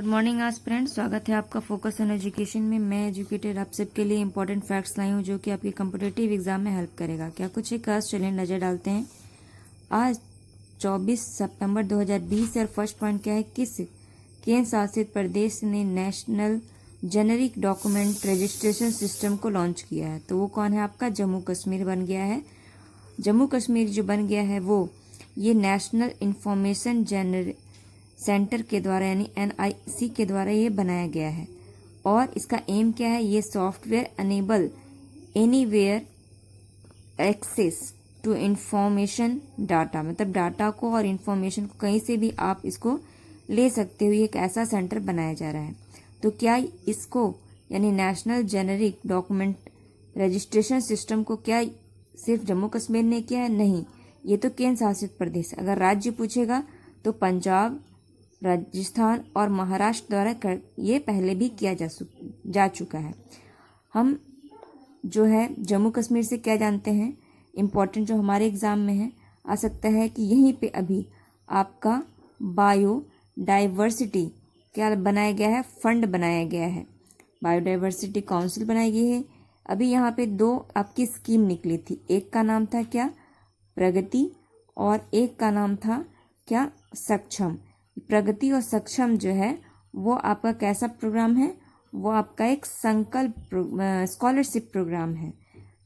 Good morning आज friends, स्वागत है आपका फोकस ऑन एजुकेशन में। मैं एजुकेटेड आप सबके लिए इंपॉर्टेंट फैक्ट्स लाई हूँ जो कि आपके कॉम्पिटिटिव एग्जाम में हेल्प करेगा। क्या कुछ एक आज चलिए नज़र डालते हैं। आज 24 सितंबर 2020 और फर्स्ट पॉइंट क्या है, किस केंद्र शासित प्रदेश ने national generic document registration system को लॉन्च किया है? तो वो कौन है आपका? जम्मू कश्मीर बन गया है। जम्मू कश्मीर जो बन गया है वो ये नेशनल इंफॉर्मेशन सेंटर के द्वारा यानी NIC के द्वारा ये बनाया गया है। और इसका एम क्या है, ये software enable anywhere access to information data, मतलब डाटा को और इंफॉर्मेशन को कहीं से भी आप इसको ले सकते हो। ये एक ऐसा सेंटर बनाया जा रहा है। तो क्या इसको यानी national generic document registration system को क्या सिर्फ जम्मू कश्मीर ने किया है? नहीं, ये तो केंद्र शासित प्रदेश। अगर राज्य पूछेगा तो पंजाब, राजस्थान और महाराष्ट्र द्वारा ये पहले भी किया जा चुका है। हम जो है जम्मू कश्मीर से क्या जानते हैं, इम्पोर्टेंट जो हमारे एग्जाम में है आ सकता है कि यहीं पे अभी आपका बायोडाइवर्सिटी क्या बनाया गया है, फंड बनाया गया है। बायोडाइवर्सिटी काउंसिल बनाई गई है। अभी यहाँ पे दो आपकी स्कीम निकली थी, एक का नाम था क्या, प्रगति, और एक का नाम था क्या, सक्षम। प्रगति और सक्षम जो है वो आपका कैसा प्रोग्राम है, वो आपका एक संकल्प स्कॉलरशिप प्रोग्राम है।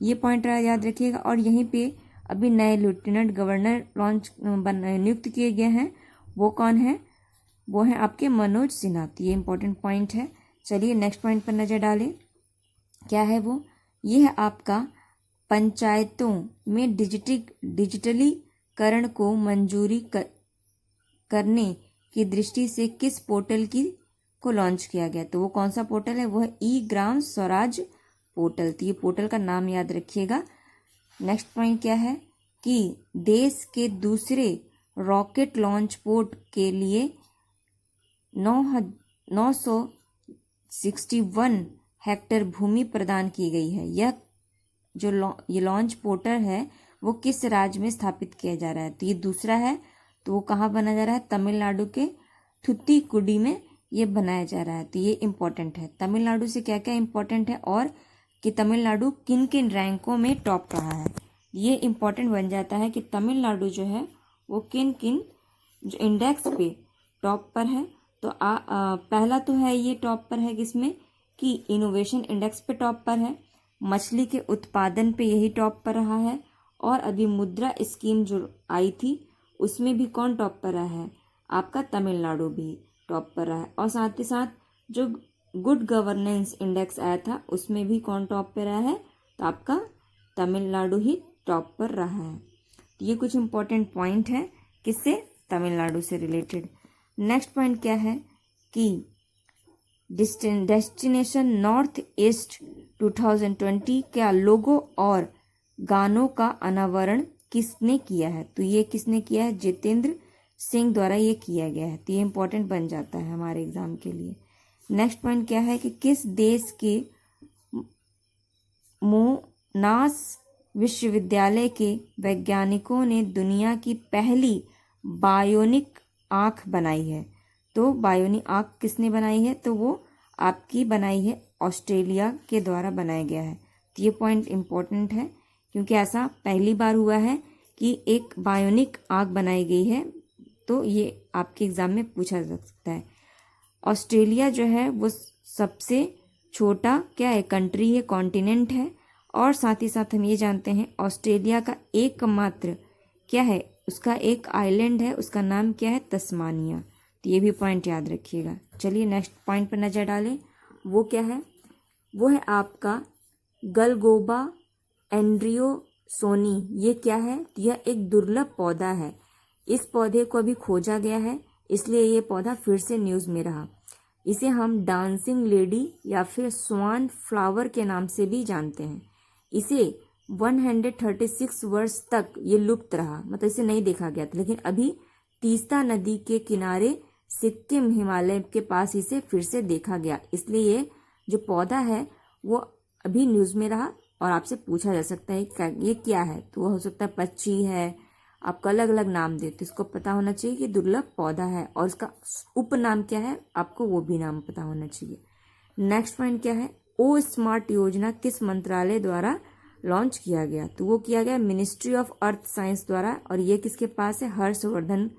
ये पॉइंट याद रखिएगा। और यहीं पे अभी नए लेफ्टिनेंट गवर्नर नियुक्त किए गए हैं। वो कौन है? वो है आपके मनोज सिन्हा। ये इंपॉर्टेंट पॉइंट है। चलिए नेक्स्ट पॉइंट पर नजर डालें। क्या है वो? ये है आपका पंचायतों में डिजिटलीकरण को मंजूरी करने की दृष्टि से किस पोर्टल को लॉन्च किया गया? तो वो कौन सा पोर्टल है? वो है ई-ग्राम स्वराज पोर्टल। तो ये पोर्टल का नाम याद रखिएगा। नेक्स्ट पॉइंट क्या है कि देश के दूसरे रॉकेट लॉन्च पोर्ट के लिए 961 हेक्टेयर भूमि प्रदान की गई है। यह जो ये लॉन्च पोर्टल है वो किस राज्य में स्थापित किया जा रहा है? तो ये दूसरा है। तो वो कहाँ बनाया जा रहा है? तमिलनाडु के थुत्तुकुडी में ये बनाया जा रहा है। तो ये इम्पोर्टेंट है। तमिलनाडु से क्या क्या इम्पोर्टेंट है और कि तमिलनाडु किन किन रैंकों में टॉप रहा है, ये इम्पोर्टेंट बन जाता है कि तमिलनाडु जो है वो किन किन जो इंडेक्स पे टॉप पर है। तो पहला तो है ये टॉप पर है किसमें कि इनोवेशन इंडेक्स पे टॉप पर है। मछली के उत्पादन पे यही टॉप पर रहा है। और अभी मुद्रा स्कीम जो आई थी उसमें भी कौन टॉप पर रहा है? आपका तमिलनाडु भी टॉप पर रहा है। और साथ ही साथ जो गुड गवर्नेंस इंडेक्स आया था उसमें भी कौन टॉप पर रहा है? तो आपका तमिलनाडु ही टॉप पर रहा है। तो ये कुछ इंपॉर्टेंट पॉइंट है किससे? तमिलनाडु से रिलेटेड। नेक्स्ट पॉइंट क्या है कि डेस्टिनेशन नॉर्थ ईस्ट 2020 का लोगो और गानों का अनावरण किसने किया है? तो ये किसने किया है? जितेंद्र सिंह द्वारा ये किया गया है। तो ये इंपॉर्टेंट बन जाता है हमारे एग्जाम के लिए। नेक्स्ट पॉइंट क्या है कि किस देश के मोनाश विश्वविद्यालय के वैज्ञानिकों ने दुनिया की पहली बायोनिक आँख बनाई है? तो बायोनिक आँख किसने बनाई है? तो वो आपकी बनाई है ऑस्ट्रेलिया के द्वारा बनाया गया है। तो ये पॉइंट इम्पोर्टेंट है क्योंकि ऐसा पहली बार हुआ है कि एक बायोनिक आँख बनाई गई है। तो ये आपके एग्जाम में पूछा जा सकता है। ऑस्ट्रेलिया जो है वो सबसे छोटा क्या है? कंट्री है, कॉन्टिनेंट है। और साथ ही साथ हम ये जानते हैं ऑस्ट्रेलिया का एकमात्र क्या है, उसका एक आइलैंड है, उसका नाम क्या है? तस्मानिया। तो ये भी पॉइंट याद रखिएगा। चलिए नेक्स्ट पॉइंट पर नजर डालें। वो क्या है? वो है आपका गलगोबा एंड्रियोसोनी। ये क्या है? यह एक दुर्लभ पौधा है। इस पौधे को अभी खोजा गया है, इसलिए ये पौधा फिर से न्यूज़ में रहा। इसे हम डांसिंग लेडी या फिर स्वान फ्लावर के नाम से भी जानते हैं। इसे 136 वर्ष तक ये लुप्त रहा, मतलब इसे नहीं देखा गया था। लेकिन अभी तीस्ता नदी के किनारे सिक्किम हिमालय के पास इसे फिर से देखा गया, इसलिए ये जो पौधा है वो अभी न्यूज़ में रहा। और आपसे पूछा जा सकता है ये क्या है? तो वो हो सकता है पक्षी है, आपको अलग अलग नाम दे, तो इसको पता होना चाहिए कि दुर्लभ पौधा है और इसका उपनाम क्या है, आपको वो भी नाम पता होना चाहिए। नेक्स्ट पॉइंट क्या है, ओ स्मार्ट योजना किस मंत्रालय द्वारा लॉन्च किया गया, तो वो किया गया मिनिस्ट्री ऑफ अर्थ साइंस द्वारा, और ये किसके पास है, हर्षवर्धन,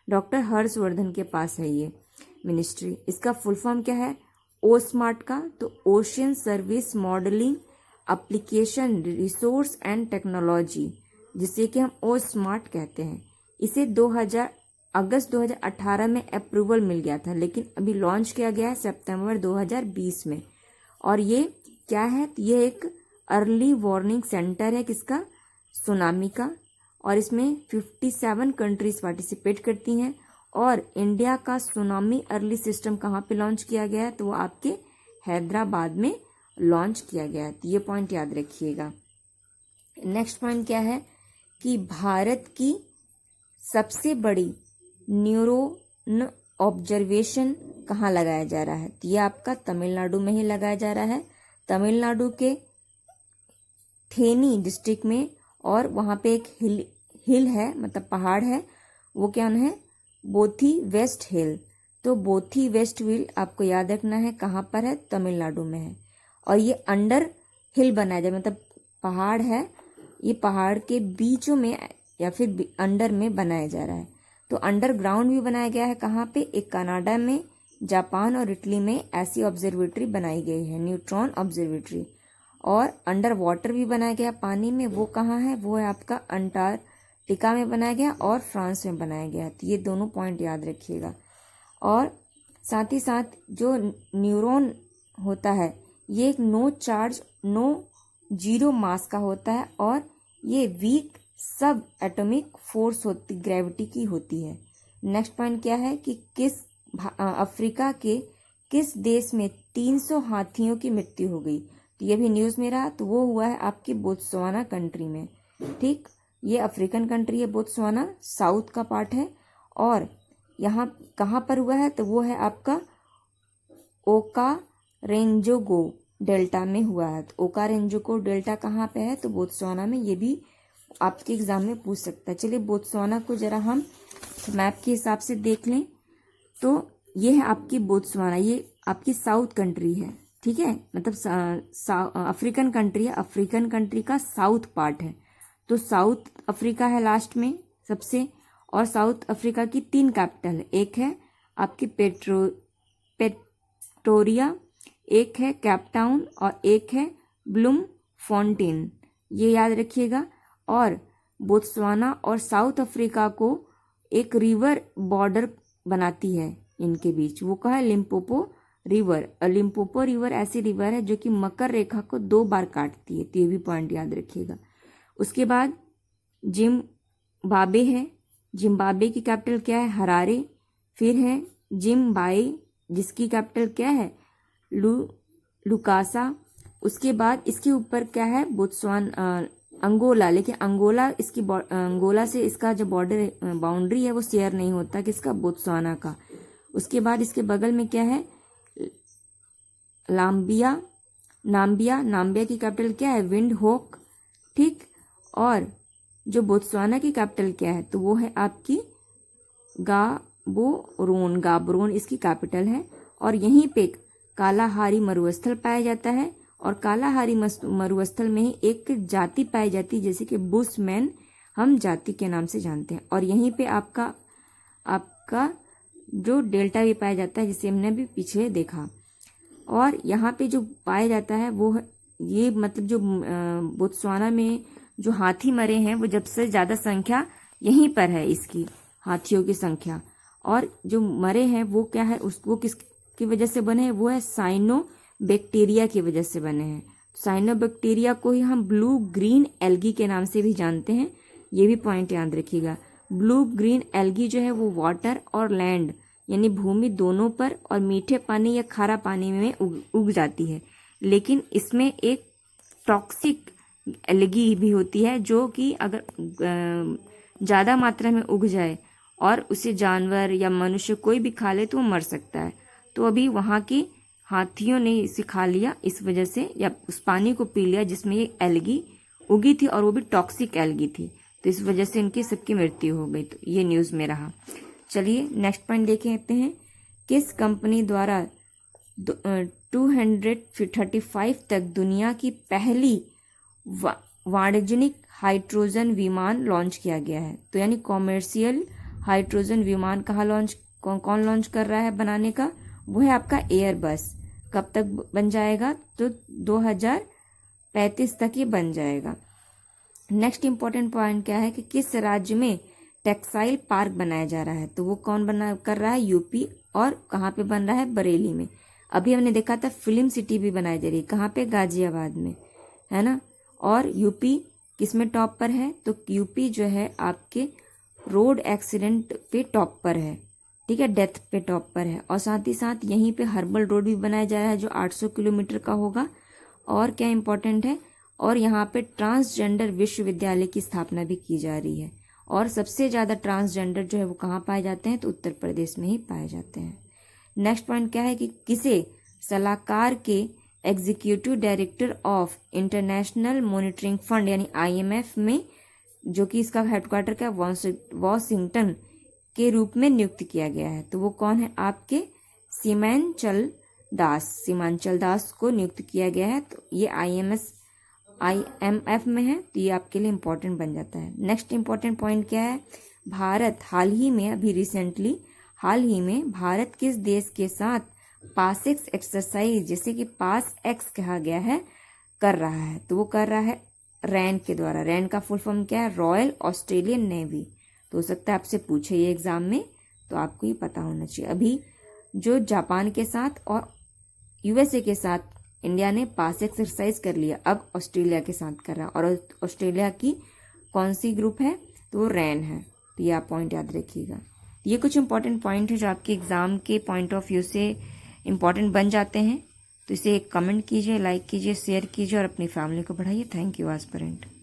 डॉक्टर हर्षवर्धन के पास है ये मिनिस्ट्री। इसका फुल फॉर्म क्या है ओ स्मार्ट का, तो ocean service modelling application resource and technology, जिसे कि हम ओ स्मार्ट कहते हैं। इसे अगस्त 2018 में अप्रूवल मिल गया था, लेकिन अभी लॉन्च किया गया है सितंबर 2020 में। और ये क्या है, ये एक अर्ली वार्निंग सेंटर है किसका, सुनामी का, और इसमें 57 कंट्रीज पार्टिसिपेट करती हैं। और इंडिया का सुनामी अर्ली सिस्टम कहाँ पे लॉन्च किया गया है, तो वो आपके हैदराबाद में लॉन्च किया गया है, तो ये पॉइंट याद रखिएगा। नेक्स्ट पॉइंट क्या है कि भारत की सबसे बड़ी न्यूरॉन ऑब्जर्वेशन कहाँ लगाया जा रहा है, तो ये आपका तमिलनाडु में ही लगाया जा रहा है, तमिलनाडु के थेनी डिस्ट्रिक्ट में। और वहाँ पे एक हिल है, मतलब पहाड़ है, वो क्या है, बोथी वेस्ट हिल। तो बोथी वेस्ट हिल आपको याद रखना है कहाँ पर है, तमिलनाडु में है। और ये अंडर हिल बनाया जाए, मतलब पहाड़ है, ये पहाड़ के बीचों में या फिर अंडर में बनाया जा रहा है। तो अंडरग्राउंड भी बनाया गया है कहाँ पे, एक कनाडा में, जापान और इटली में ऐसी ऑब्जर्वेटरी बनाई गई है, न्यूट्रॉन ऑब्जर्वेटरी। और अंडर वाटर भी बनाया गया पानी में, वो कहाँ है, वो है आपका अंटार्कटिका में बनाया गया और फ्रांस में बनाया गया। तो ये दोनों पॉइंट याद रखिएगा। और साथ ही साथ जो न्यूरॉन होता है ये एक no charge no zero mass का होता है, और ये वीक सब एटॉमिक फोर्स होती, ग्रेविटी की होती है। नेक्स्ट पॉइंट क्या है कि अफ्रीका के किस देश में 300 हाथियों की मृत्यु हो गई, तो ये भी न्यूज़ में रहा, तो वो हुआ है आपकी बोत्सवाना कंट्री में। ठीक, ये अफ्रीकन कंट्री है बोत्सवाना, साउथ का पार्ट है। और यहाँ कहाँ पर हुआ है, तो वो है आपका ओकारेंजोगो डेल्टा में हुआ है। तो ओकारेंजोगो डेल्टा कहाँ पे है, तो बोत्सवाना में, ये भी आपके एग्जाम में पूछ सकता है। चलिए बोत्सवाना को जरा हम मैप के हिसाब से देख लें, तो ये है आपकी बोत्सवाना, ये आपकी साउथ कंट्री है, ठीक है, मतलब अफ्रीकन कंट्री है, अफ्रीकन कंट्री का साउथ पार्ट है। तो साउथ अफ्रीका है लास्ट में सबसे, और साउथ अफ्रीका की 3 कैपिटल है, एक है आपकी प्रेटोरिया, एक है केपटाउन और एक है ब्लूमफॉन्टेन, ये याद रखिएगा। और बोत्सवाना और साउथ अफ्रीका को एक रिवर बॉर्डर बनाती है इनके बीच, वो कहा है लिम्पोपो रिवर। लिम्पोपो रिवर ऐसी रिवर है जो कि मकर रेखा को 2 बार काटती है, तो ये भी पॉइंट याद रखिएगा। उसके बाद जिम्बाब्वे है, जिम्बाब्वे की कैपिटल क्या है, हरारे। फिर है जिम्बाब्वे जिसकी कैपिटल क्या है, लुकासा। उसके बाद इसके ऊपर क्या है, अंगोला, लेकिन अंगोला से इसका जो बाउंड्री है वो शेयर नहीं होता किसका, बोत्सवाना का। उसके बाद इसके बगल में क्या है, नाम्बिया की कैपिटल क्या है, विंड होक। ठीक, और जो बोत्सवाना की कैपिटल क्या है, तो वो है आपकी गाबरोन इसकी कैपिटल है। और यहीं पे कालाहारी मरुस्थल पाया जाता है, और कालाहारी मरुस्थल में ही एक जाति पाई जाती है जैसे कि बुशमैन हम जाति के नाम से जानते हैं। और यहीं पे आपका जो डेल्टा भी पाया जाता है जिसे हमने भी पीछे देखा। और यहाँ पे जो पाया जाता है वो ये मतलब जो बोत्सवाना में जो हाथी मरे हैं वो जब से ज़्यादा संख्या यहीं पर है इसकी, हाथियों की संख्या। और जो मरे हैं वो क्या है, उसको किसकी वजह से बने हैं, वो है साइनो बैक्टीरिया की वजह से बने हैं। साइनो बैक्टीरिया को ही हम ब्लू ग्रीन एल्गी के नाम से भी जानते हैं, ये भी पॉइंट याद रखिएगा। ब्लू ग्रीन एल्गी जो है वो वाटर और लैंड यानी भूमि दोनों पर और मीठे पानी या खारा पानी में उग जाती है, लेकिन इसमें एक टॉक्सिक एल्गी भी होती है जो कि अगर ज़्यादा मात्रा में उग जाए और उसे जानवर या मनुष्य कोई भी खा ले तो वो मर सकता है। तो अभी वहाँ की हाथियों ने इसे खा लिया इस वजह से, या उस पानी को पी लिया जिसमें ये एल्गी उगी थी और वो भी टॉक्सिक एल्गी थी, तो इस वजह से इनकी सबकी मृत्यु हो गई। तो ये न्यूज़ में रहा। चलिए नेक्स्ट पॉइंट देखें हैं, किस कंपनी द्वारा 235 तक दुनिया की पहली वाणिज्यिक हाइड्रोजन विमान लॉन्च किया गया है। तो यानी कॉमर्शियल हाइड्रोजन विमान कौन लॉन्च कर रहा है बनाने का, वो है आपका एयरबस। कब तक बन जाएगा, तो 2035 तक ये बन जाएगा। नेक्स्ट इंपॉर्टेंट पॉइंट क्या है कि किस राज्य में टेक्सटाइल पार्क बनाया जा रहा है, तो वो कौन कर रहा है, यूपी। और कहाँ पे बन रहा है, बरेली में। अभी हमने देखा था फिल्म सिटी भी बनाई जा रही है, कहाँ पे, गाजियाबाद में, है ना। और यूपी किस में टॉप पर है, तो यूपी जो है आपके रोड एक्सीडेंट पे टॉप पर है, ठीक है, डेथ पे टॉप पर है। और साथ ही साथ यहीं पे हर्बल रोड भी बनाया जा रहा है जो 800 किलोमीटर का होगा। और क्या इंपॉर्टेंट है, और यहाँ पे ट्रांसजेंडर विश्वविद्यालय की स्थापना भी की जा रही है। और सबसे ज़्यादा ट्रांसजेंडर जो है वो कहाँ पाए जाते हैं, तो उत्तर प्रदेश में ही पाए जाते हैं। नेक्स्ट पॉइंट क्या है कि किसे सलाहकार के executive director of international monitoring fund यानी IMF में, जो कि इसका हेडक्वार्टर क्या वॉशिंगटन के रूप में नियुक्त किया गया है, तो वो कौन है, आपके सीमांचल दास को नियुक्त किया गया है। तो ये IMF में है, तो ये आपके लिए इंपॉर्टेंट बन जाता है। नेक्स्ट इंपॉर्टेंट पॉइंट क्या है, भारत हाल ही में भारत किस देश के साथ पासएक्स एक्सरसाइज, जैसे कि पास एक्स कहा गया है, कर रहा है, तो वो कर रहा है रैन के द्वारा। रैन का फुल फॉर्म क्या है, रॉयल ऑस्ट्रेलियन नेवी। तो हो सकता है आपसे पूछे ये एग्जाम में, तो आपको ये पता होना चाहिए। अभी जो जापान के साथ और USA के साथ इंडिया ने पास एक्सरसाइज कर लिया, अब ऑस्ट्रेलिया के साथ कर रहा है। और ऑस्ट्रेलिया की कौन सी ग्रुप है, तो वो रैन है। तो ये आप पॉइंट याद रखिएगा। ये कुछ इंपॉर्टेंट पॉइंट है जो आपके एग्जाम के पॉइंट ऑफ व्यू से इंपॉर्टेंट बन जाते हैं। तो इसे कमेंट कीजिए, लाइक कीजिए, शेयर कीजिए और अपनी फैमिली को बढ़ाइए। Thank you aspirant.